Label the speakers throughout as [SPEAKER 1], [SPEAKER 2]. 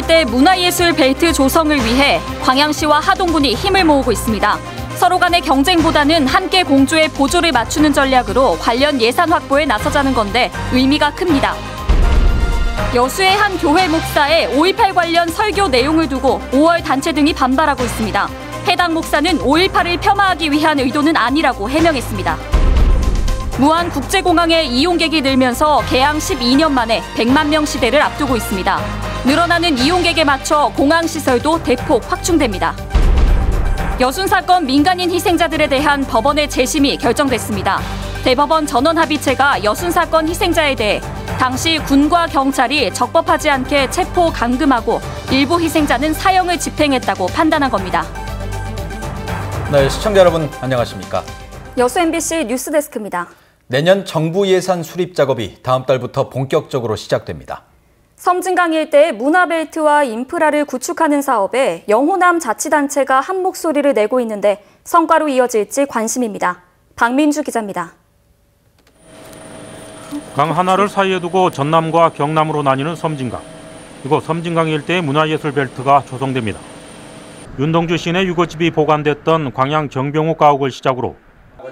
[SPEAKER 1] 일대 문화예술 벨트 조성을 위해 광양시와 하동군이 힘을 모으고 있습니다. 서로 간의 경쟁보다는 함께 공조의 보조를 맞추는 전략으로 관련 예산 확보에 나서자는 건데 의미가 큽니다. 여수의 한 교회 목사의 5.18 관련 설교 내용을 두고 5월 단체 등이 반발하고 있습니다. 해당 목사는 5.18을 폄하하기 위한 의도는 아니라고 해명했습니다. 무안 국제공항의 이용객이 늘면서 개항 12년 만에 100만 명 시대를 앞두고 있습니다. 늘어나는 이용객에 맞춰 공항 시설도 대폭 확충됩니다. 여순 사건 민간인 희생자들에 대한 법원의 재심이 결정됐습니다. 대법원 전원합의체가 여순 사건 희생자에 대해 당시 군과 경찰이 적법하지 않게 체포 감금하고 일부 희생자는 사형을 집행했다고 판단한 겁니다.
[SPEAKER 2] 네, 시청자 여러분 안녕하십니까?
[SPEAKER 1] 여수 MBC 뉴스데스크입니다.
[SPEAKER 2] 내년 정부 예산 수립 작업이 다음 달부터 본격적으로 시작됩니다.
[SPEAKER 1] 섬진강 일대의 문화벨트와 인프라를 구축하는 사업에 영호남 자치단체가 한 목소리를 내고 있는데 성과로 이어질지 관심입니다. 박민주 기자입니다.
[SPEAKER 3] 강 하나를 사이에 두고 전남과 경남으로 나뉘는 섬진강. 이곳 섬진강 일대의 문화예술 벨트가 조성됩니다. 윤동주 시인의 유고집이 보관됐던 광양 정병욱 가옥을 시작으로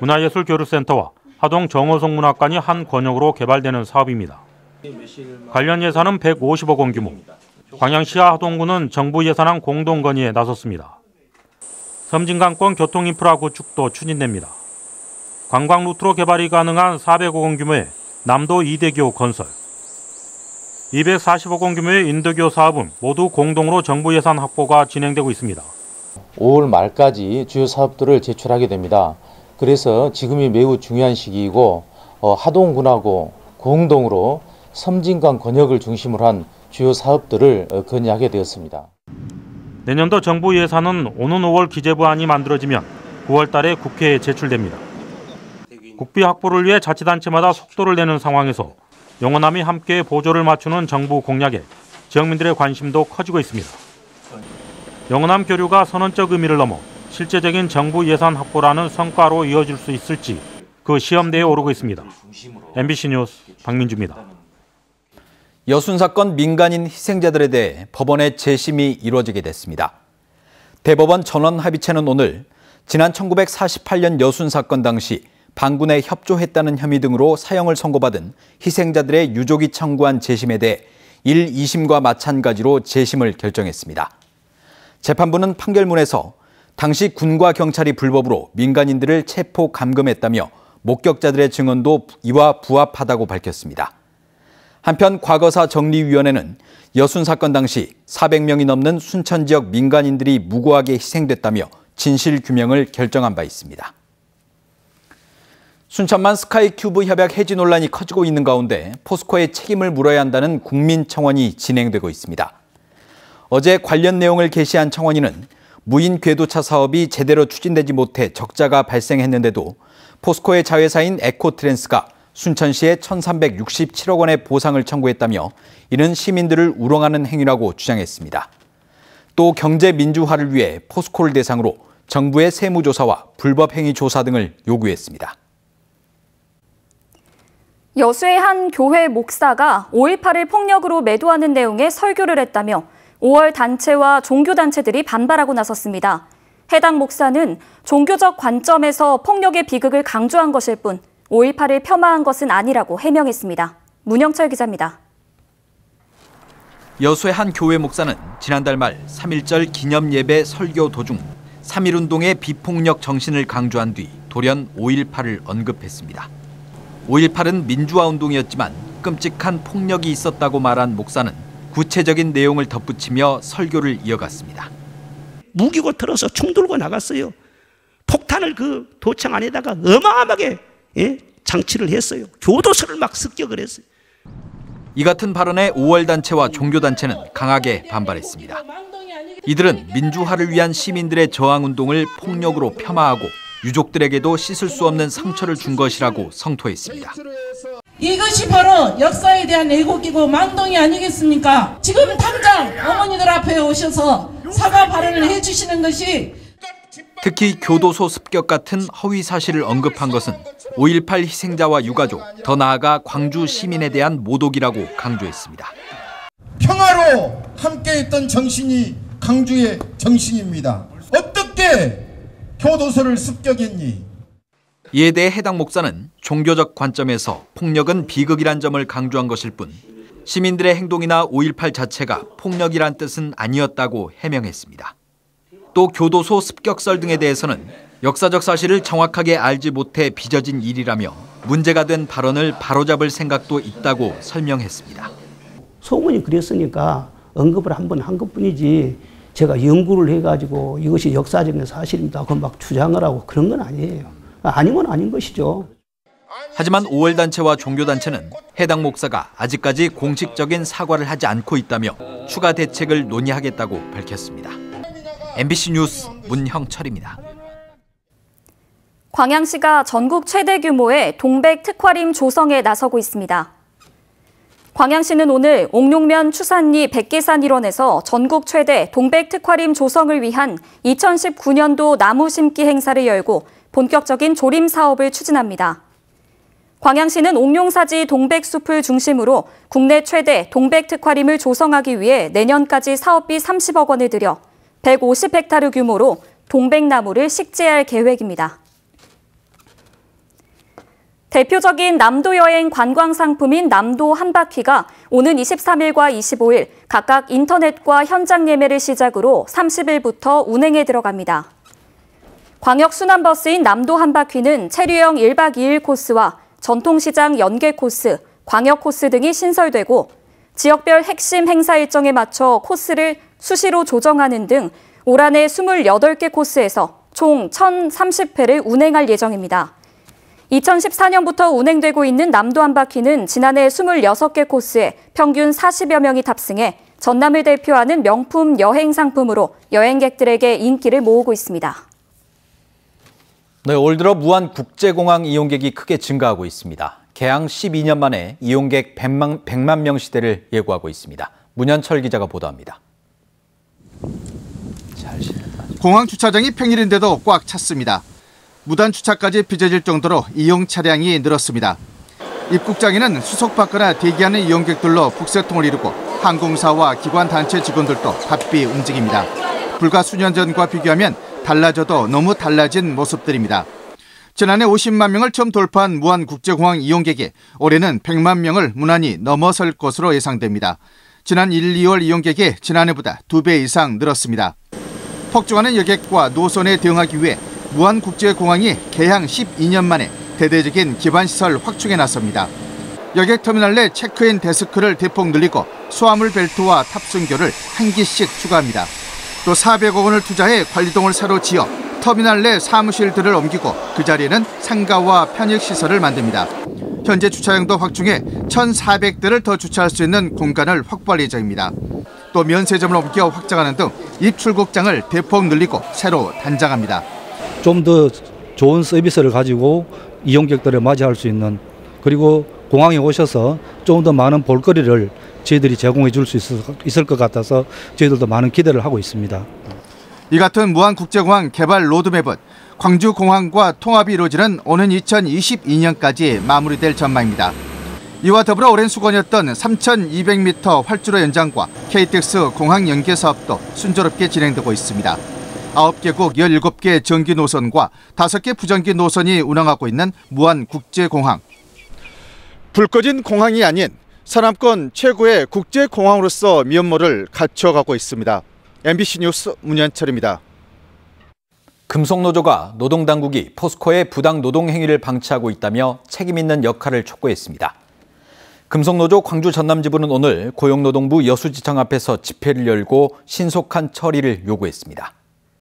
[SPEAKER 3] 문화예술 교류센터와 하동 정호성 문학관이 한 권역으로 개발되는 사업입니다. 관련 예산은 150억 원 규모. 광양시와 하동구는 정부 예산안 공동 건의에 나섰습니다. 섬진강권 교통인프라 구축도 추진됩니다. 관광 루트로 개발이 가능한 400억 원 규모의 남도 이대교 건설, 240억 원 규모의 인도교 사업은 모두 공동으로 정부 예산 확보가 진행되고 있습니다.
[SPEAKER 4] 5월 말까지 주요 사업들을 제출하게 됩니다. 그래서 지금이 매우 중요한 시기이고 하동군하고 공동으로 섬진강 권역을 중심으로 한 주요 사업들을 건의하게 되었습니다.
[SPEAKER 3] 내년도 정부 예산은 오는 5월 기재부안이 만들어지면 9월 달에 국회에 제출됩니다. 국비 확보를 위해 자치단체마다 속도를 내는 상황에서 영호남이 함께 보조를 맞추는 정부 공약에 지역민들의 관심도 커지고 있습니다. 영호남 교류가 선언적 의미를 넘어 실제적인 정부 예산 확보라는 성과로 이어질 수 있을지 그 시험대에 오르고 있습니다. MBC 뉴스 박민주입니다.
[SPEAKER 2] 여순 사건 민간인 희생자들에 대해 법원의 재심이 이루어지게 됐습니다. 대법원 전원합의체는 오늘 지난 1948년 여순 사건 당시 반군에 협조했다는 혐의 등으로 사형을 선고받은 희생자들의 유족이 청구한 재심에 대해 1, 2심과 마찬가지로 재심을 결정했습니다. 재판부는 판결문에서 당시 군과 경찰이 불법으로 민간인들을 체포 감금했다며 목격자들의 증언도 이와 부합하다고 밝혔습니다. 한편 과거사 정리위원회는 여순 사건 당시 400명이 넘는 순천 지역 민간인들이 무고하게 희생됐다며 진실 규명을 결정한 바 있습니다. 순천만 스카이큐브 협약 해지 논란이 커지고 있는 가운데 포스코에 책임을 물어야 한다는 국민청원이 진행되고 있습니다. 어제 관련 내용을 게시한 청원인은 무인 궤도차 사업이 제대로 추진되지 못해 적자가 발생했는데도 포스코의 자회사인 에코트랜스가 순천시에 1,367억 원의 보상을 청구했다며 이는 시민들을 우롱하는 행위라고 주장했습니다. 또 경제 민주화를 위해 포스코를 대상으로 정부의 세무조사와 불법 행위 조사 등을 요구했습니다.
[SPEAKER 1] 여수의 한 교회 목사가 5.18을 폭력으로 매도하는 내용의 설교를 했다며 5월 단체와 종교단체들이 반발하고 나섰습니다. 해당 목사는 종교적 관점에서 폭력의 비극을 강조한 것일 뿐 5.18을 폄하한 것은 아니라고 해명했습니다. 문영철 기자입니다.
[SPEAKER 2] 여수의 한 교회 목사는 지난달 말 3.1절 기념 예배 설교 도중 3.1운동의 비폭력 정신을 강조한 뒤 돌연 5.18을 언급했습니다. 5.18은 민주화 운동이었지만 끔찍한 폭력이 있었다고 말한 목사는 구체적인 내용을 덧붙이며 설교를 이어갔습니다.
[SPEAKER 5] 무기고 들어서 총 들고 나갔어요. 폭탄을 그 도청 안에다가 어마어마하게 장치를 했어요. 교도소를 막 습격을 했어요.
[SPEAKER 2] 이 같은 발언에 5월 단체와 종교단체는 강하게 반발했습니다. 이들은 민주화를 위한 시민들의 저항운동을 폭력으로 폄하하고 유족들에게도 씻을 수 없는 상처를 준 것이라고 성토했습니다.
[SPEAKER 6] 이것이 바로 역사에 대한 왜곡이고 망동이 아니겠습니까? 지금 당장 어머니들 앞에 오셔서 사과 발언을 해주시는 것이
[SPEAKER 2] 특히 교도소 습격 같은 허위 사실을 언급한 것은 5.18 희생자와 유가족, 더 나아가 광주 시민에 대한 모독이라고 강조했습니다.
[SPEAKER 7] 평화로 함께했던 정신이 강주의 정신입니다. 어떻게 교도소를 습격했니?
[SPEAKER 2] 이에 대해 해당 목사는 종교적 관점에서 폭력은 비극이란 점을 강조한 것일 뿐 시민들의 행동이나 5.18 자체가 폭력이란 뜻은 아니었다고 해명했습니다. 또 교도소 습격설 등에 대해서는 역사적 사실을 정확하게 알지 못해 빚어진 일이라며 문제가 된 발언을 바로잡을 생각도 있다고 설명했습니다.
[SPEAKER 5] 소문이 그랬으니까 언급을 한번 한 것뿐이지 제가 연구를 해가지고 이것이 역사적인 사실입니다. 그건 막 주장을 하고 그런 건 아니에요. 아니면 아닌 것이죠.
[SPEAKER 2] 하지만 5월 단체와 종교단체는 해당 목사가 아직까지 공식적인 사과를 하지 않고 있다며 추가 대책을 논의하겠다고 밝혔습니다. MBC 뉴스 문형철입니다.
[SPEAKER 1] 광양시가 전국 최대 규모의 동백 특화림 조성에 나서고 있습니다. 광양시는 오늘 옥룡면 추산리 백계산 일원에서 전국 최대 동백 특화림 조성을 위한 2019년도 나무 심기 행사를 열고 본격적인 조림 사업을 추진합니다. 광양시는 옥룡사지 동백숲을 중심으로 국내 최대 동백 특화림을 조성하기 위해 내년까지 사업비 30억 원을 들여 150헥타르 규모로 동백나무를 식재할 계획입니다. 대표적인 남도 여행 관광 상품인 남도 한바퀴가 오는 23일과 25일 각각 인터넷과 현장 예매를 시작으로 30일부터 운행에 들어갑니다. 광역 순환버스인 남도 한바퀴는 체류형 1박 2일 코스와 전통시장 연계 코스, 광역 코스 등이 신설되고 지역별 핵심 행사 일정에 맞춰 코스를 수시로 조정하는 등 올 한해 28개 코스에서 총 1,030회를 운행할 예정입니다. 2014년부터 운행되고 있는 남도 한바퀴는 지난해 26개 코스에 평균 40여 명이 탑승해 전남을 대표하는 명품 여행 상품으로 여행객들에게 인기를 모으고 있습니다.
[SPEAKER 2] 네, 올 들어 무안 국제공항 이용객이 크게 증가하고 있습니다. 개항 12년 만에 이용객 100만 명 시대를 예고하고 있습니다. 문현철 기자가 보도합니다.
[SPEAKER 8] 공항 주차장이 평일인데도 꽉 찼습니다. 무단 주차까지 빚어질 정도로 이용 차량이 늘었습니다. 입국장에는 수속받거나 대기하는 이용객들로 북새통을 이루고 항공사와 기관 단체 직원들도 바삐 움직입니다. 불과 수년 전과 비교하면 달라져도 너무 달라진 모습들입니다. 지난해 50만 명을 처음 돌파한 무안국제공항 이용객이 올해는 100만 명을 무난히 넘어설 것으로 예상됩니다. 지난 1, 2월 이용객이 지난해보다 2배 이상 늘었습니다. 폭증하는 여객과 노선에 대응하기 위해 무안국제공항이 개항 12년 만에 대대적인 기반시설 확충에 나섭니다. 여객터미널 내 체크인 데스크를 대폭 늘리고 수화물 벨트와 탑승교를 한 기씩 추가합니다. 또 400억 원을 투자해 관리동을 새로 지어 터미널 내 사무실들을 옮기고 그 자리에는 상가와 편익시설을 만듭니다. 현재 주차장도 확충해 1,400대를 더 주차할 수 있는 공간을 확보할 예정입니다. 또 면세점을 옮겨 확장하는 등 입출국장을 대폭 늘리고 새로 단장합니다.
[SPEAKER 9] 좀 더 좋은 서비스를 가지고 이용객들을 맞이할 수 있는, 그리고 공항에 오셔서 좀 더 많은 볼거리를 저희들이 제공해 줄 수 있을 것 같아서 저희들도 많은 기대를 하고 있습니다.
[SPEAKER 8] 이 같은 무안국제공항 개발 로드맵은 광주공항과 통합이 이루어지는 오는 2022년까지 마무리될 전망입니다. 이와 더불어 오랜 수건이었던 3,200m 활주로 연장과 KTX 공항 연계 사업도 순조롭게 진행되고 있습니다. 9개국 17개 정기 노선과 5개 부정기 노선이 운항하고 있는 무안국제공항. 불 꺼진 공항이 아닌 서남권 최고의 국제공항으로서 면모를 갖춰가고 있습니다. MBC 뉴스 문현철입니다.
[SPEAKER 2] 금속노조가 노동당국이 포스코의 부당 노동 행위를 방치하고 있다며 책임 있는 역할을 촉구했습니다. 금속노조 광주 전남지부는 오늘 고용노동부 여수지청 앞에서 집회를 열고 신속한 처리를 요구했습니다.